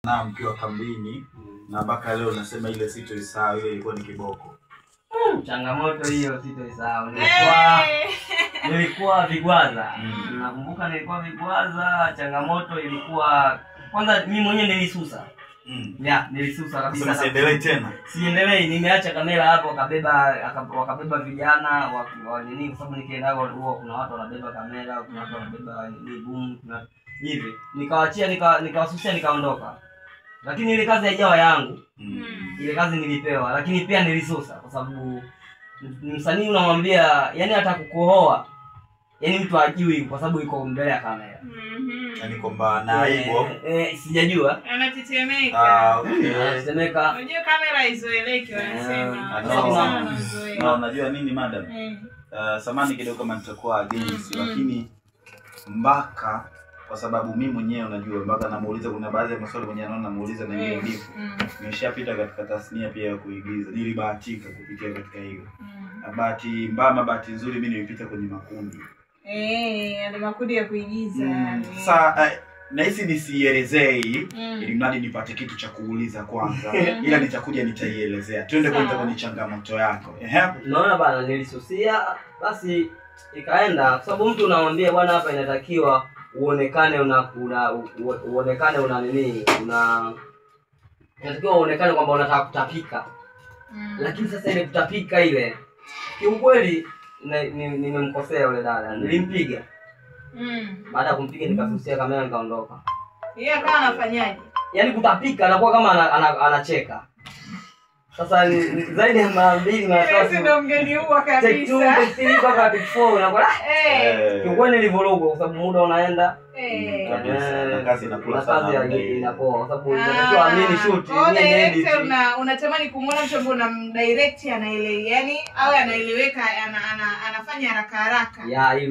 Na mkiwa kambini na mpaka leo nasema ile sitoisahau, ile ilikuwa ni kiboko. Changamoto hiyo sitoisahau. Nilikuwa Vigwaza. Nakumbuka nilikuwa Vigwaza, changamoto ilikuwa kwanza mimi mwenyewe nilisusa. Nilisusa kabisa. Sasa siendelee tena. Siendelee, nimeacha kamera hapo, wakabeba vijana wa nini, kwa sababu nikienda huko kuna watu wanabeba kamera, kuna watu wanabeba boom, kuna hivi. Nikawaachia nikawasusia nikaondoka. Lakini ile kazi haijawa yangu. Ile kazi nilipewa, lakini pia nilisusa kwa sababu msanii unamwambia yani hata kukohoa. Yani mtu ajui kwa sababu yuko mbele ya kamera. Yani kwamba na hivyo sijajua. Anatetemeka. Anatetemeka. Unajua kamera izoeleki wanasema. Na unajua nini madam? Samani kidogo kama nitakuwa against, lakini mpaka kwa sababu mimi mwenyewe unajua mpaka namuuliza, kuna baadhi ya maswali mwenyewe anaona namuuliza na yeye ndipo. Nimeshapita katika tasnia pia ya kuigiza. Nilibahatika kupitia katika hilo. Bahati nzuri mimi nilipita kwenye makundi. Yale makundi ya kuigiza. Sasa nahisi nisielezee ili mradi nipate kitu cha kuuliza kwanza. Ila nitakuja nitaielezea. Twende kwenye changamoto yako. Unaona bana, nilisusia basi ikaenda kwa sababu mtu unamwambia bwana hapa inatakiwa uonekane uonekane inatakiwa uonekane kwamba unataka kutapika. Lakini sasa ile kutapika ile kiukweli nimemkosea yule dada. Nilimpiga. Baada ya kumpiga nikasusia kamera nikaondoka. Yeye kama anafanyaje? Yaani kutapika anakuwa kama anacheka. Sasa zaidi ya mara 2 mara 3 ndio mngeniua kabisa. Unakuwa kiukweli nilivuruga kwa sababu muda unaenda. Kabisa na kazi inakula sana. Kazi inapoa kwa sababu unatakiwa amini shoot ni edit. Unatamani kumuona mtu ambaye unamdirect anaelewa, yani awe anaeleweka, anafanya haraka haraka. Ya, hii